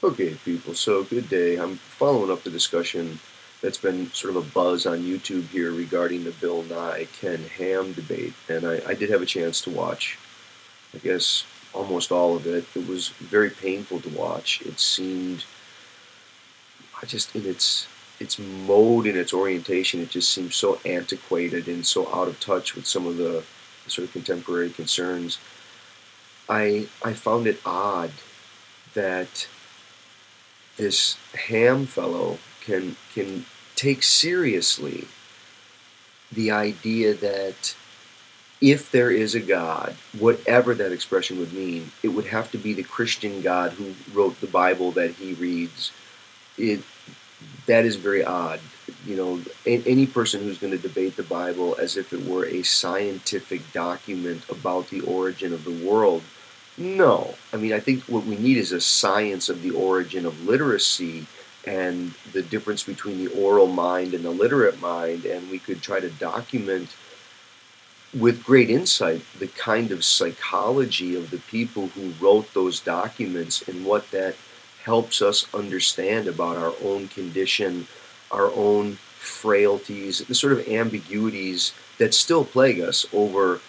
Okay, people, so good day. I'm following up the discussion that's been sort of a buzz on YouTube here regarding the Bill Nye Ken Ham debate. And I did have a chance to watch, I guess, almost all of it. It was very painful to watch. It seemed, I just, in its mode and its orientation, it just seemed so antiquated and so out of touch with some of the sort of contemporary concerns. I found it odd that this Ham fellow can take seriously the idea that if there is a God, whatever that expression would mean, it would have to be the Christian God who wrote the Bible that he reads. It That is very odd. Any person who's going to debate the Bible as if it were a scientific document about the origin of the world, no. I mean, I think what we need is a science of the origin of literacy and the difference between the oral mind and the literate mind, and we could try to document with great insight the kind of psychology of the people who wrote those documents and what that helps us understand about our own condition, our own frailties, the sort of ambiguities that still plague us over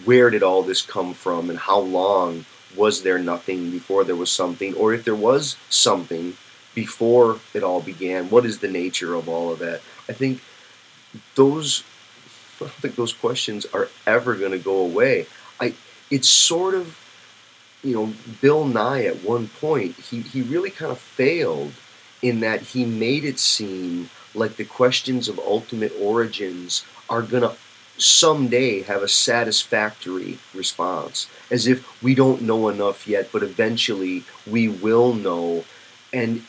where did all this come from and how long was there nothing before there was something, or if there was something before it all began, what is the nature of all of that? I think those I don't think those questions are ever going to go away. It's sort of, Bill Nye at one point, he really kind of failed in that he made it seem like the questions of ultimate origins are going to someday have a satisfactory response, as if we don't know enough yet, but eventually we will know. And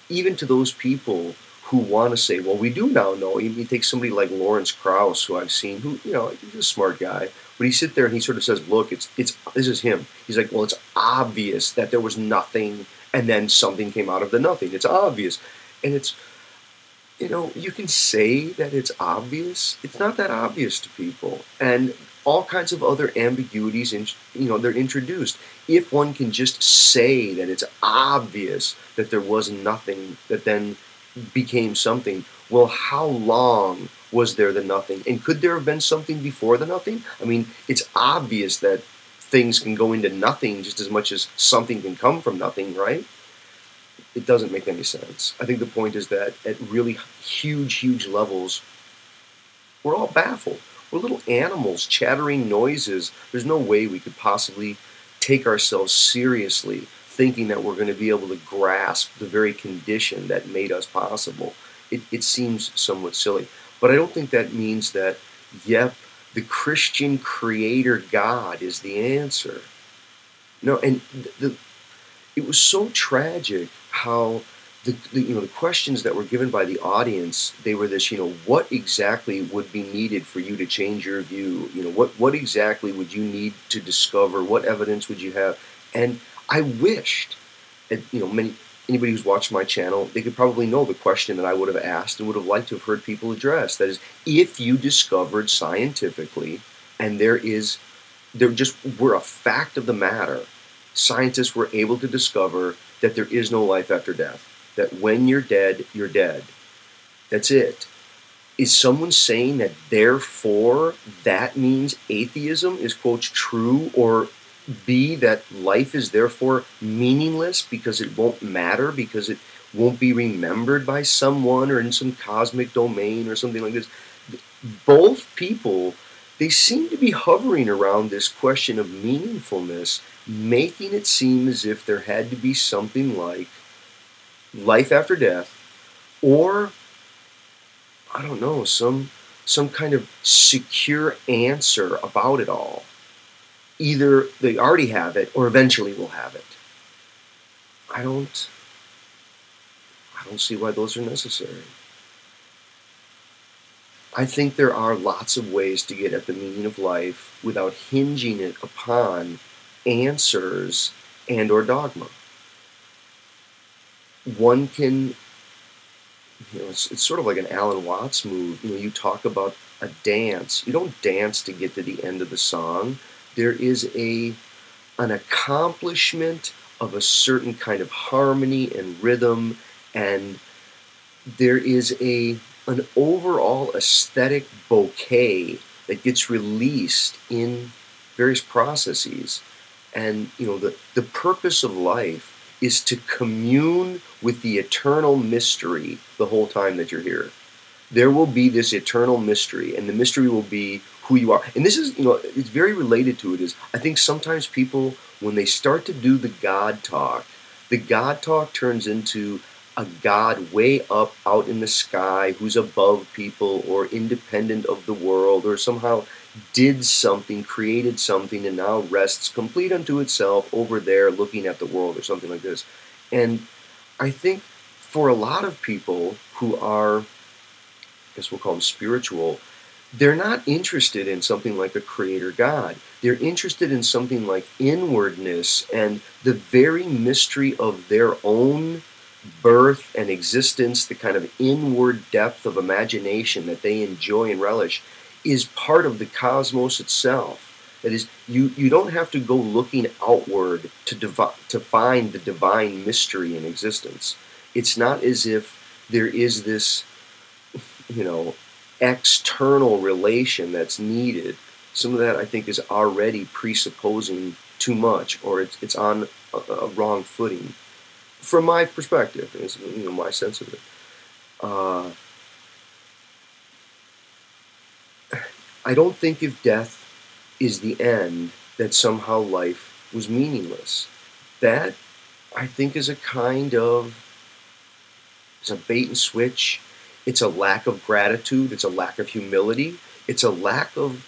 even to those people who want to say, well, we do now know. You take somebody like Lawrence Krauss, who I've seen, who, he's a smart guy, but he sit there and he sort of says, look, this is him. He's like, well, it's obvious that there was nothing and then something came out of the nothing. It's obvious. And you can say that it's obvious. It's not that obvious to people. And all kinds of other ambiguities, they're introduced. If one can just say that it's obvious that there was nothing that then became something, well, how long was there the nothing? And could there have been something before the nothing? I mean, it's obvious that things can go into nothing just as much as something can come from nothing, right? It doesn't make any sense. I think the point is that at really huge levels, we're all baffled. We're little animals, chattering noises. There's no way we could possibly take ourselves seriously thinking that we're going to be able to grasp the very condition that made us possible. It seems somewhat silly. But I don't think that means that, yep, the Christian creator God is the answer. No, and it was so tragic how the questions that were given by the audience, they were this, what exactly would be needed for you to change your view? What exactly would you need to discover? What evidence would you have? And I wished that, anybody who's watched my channel, they could probably know the question that I would have asked and would have liked to have heard people address. That is, if you discovered scientifically, and there just were a fact of the matter, scientists were able to discover that there is no life after death. That when you're dead, you're dead. That's it. Is someone saying that therefore that means atheism is, quote, true, or B, that life is therefore meaningless because it won't matter, because it won't be remembered by someone or in some cosmic domain or something like this? Both people, they seem to be hovering around this question of meaningfulness, making it seem as if there had to be something like life after death, or I don't know, some kind of secure answer about it all. Either they already have it or eventually will have it. I don't see why those are necessary. I think there are lots of ways to get at the meaning of life without hinging it upon answers and or dogma. One can, it's sort of like an Alan Watts move. You talk about a dance. You don't dance to get to the end of the song. There is an accomplishment of a certain kind of harmony and rhythm, and there is an overall aesthetic bouquet that gets released in various processes. And the purpose of life is to commune with the eternal mystery the whole time that you're here. There will be this eternal mystery, and the mystery will be who you are. And this is, it's very related to it. Is I think sometimes people, when they start to do the God talk turns into a God way up out in the sky who's above people or independent of the world or somehow did something, created something, and now rests complete unto itself over there looking at the world or something like this. And I think for a lot of people who are, I guess we'll call them spiritual, they're not interested in something like a creator God. They're interested in something like inwardness and the very mystery of their own birth and existence, the kind of inward depth of imagination that they enjoy and relish, is part of the cosmos itself. That is, you don't have to go looking outward to find the divine mystery in existence. It's not as if there is this, external relation that's needed. Some of that, I think, is already presupposing too much, or it's on a wrong footing. From my perspective, is my sense of it. I don't think if death is the end, that somehow life was meaningless. That, I think, is a kind of, it's a bait and switch. It's a lack of gratitude. It's a lack of humility. It's a lack of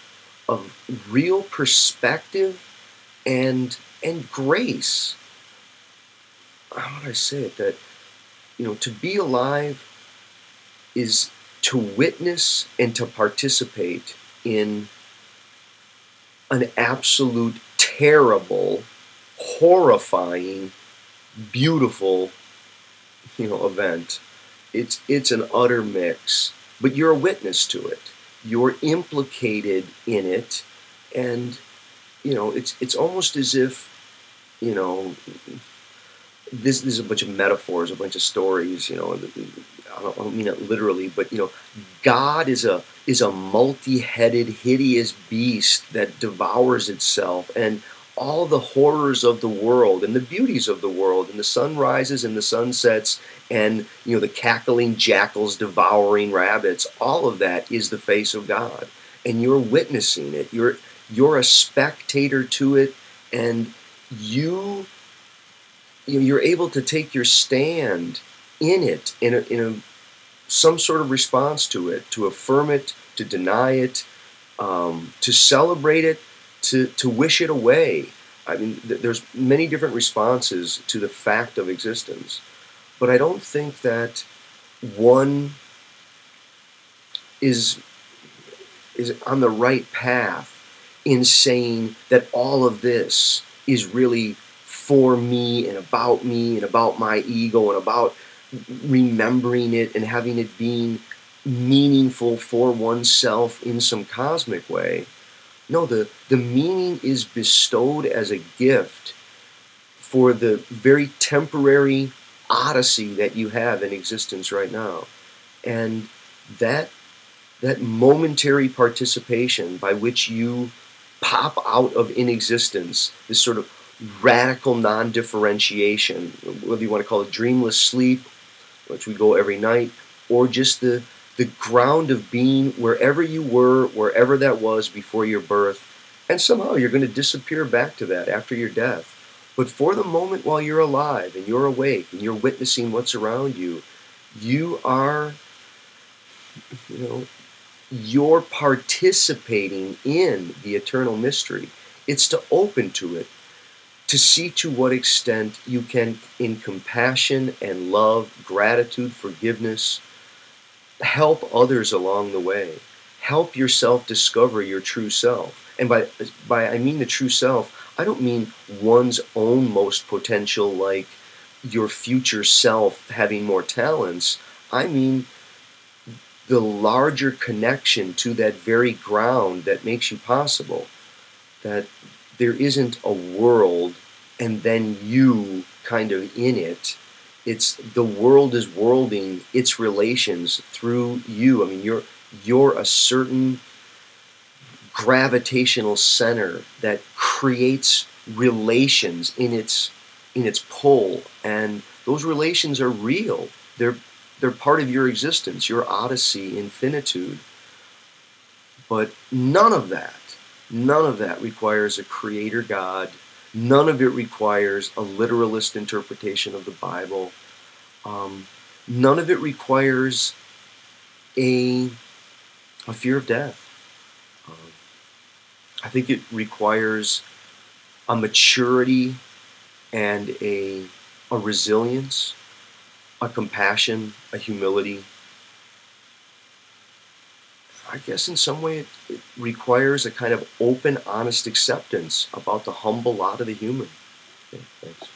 real perspective and grace. How would I say it? That, to be alive is to witness and to participate in an absolute terrible, horrifying, beautiful, event. It's an utter mix, but you're a witness to it. You're implicated in it, and it's almost as if this is a bunch of metaphors, a bunch of stories. I don't mean it literally, but God is a multi-headed, hideous beast that devours itself, and all the horrors of the world and the beauties of the world and the sunrises and the sunsets and the cackling jackals devouring rabbits, all of that is the face of God, and you're witnessing it. You're a spectator to it, and you're able to take your stand in it, in some sort of response to it, to affirm it, to deny it, to celebrate it, to wish it away. I mean, there's many different responses to the fact of existence, but I don't think that one is on the right path in saying that all of this is really for me and about my ego and about remembering it and having it being meaningful for oneself in some cosmic way. No, the meaning is bestowed as a gift for the very temporary odyssey that you have in existence right now. And that momentary participation by which you pop out of inexistence, this sort of radical non-differentiation, whether you want to call it dreamless sleep, which we go every night, or just the ground of being wherever you were, wherever that was before your birth, and somehow you're going to disappear back to that after your death. But for the moment while you're alive and you're awake and you're witnessing what's around you, you are, you're participating in the eternal mystery. It's to open to it, to see to what extent you can, in compassion and love, gratitude, forgiveness, help others along the way. Help yourself discover your true self. And by I mean the true self, I don't mean one's own most potential, like your future self having more talents. I mean the larger connection to that very ground that makes you possible. That there isn't a world and then you kind of in it. It's the world is worlding its relations through you. I mean, you're a certain gravitational center that creates relations in its pull, and those relations are real. They're part of your existence, your odyssey, infinitude. But none of that requires a creator God. None of it requires a literalist interpretation of the Bible. None of it requires a fear of death. Um, I think it requires a maturity and a resilience, a compassion, a humility. I guess in some way it requires a kind of open, honest acceptance about the humble lot of the human. Okay, thanks.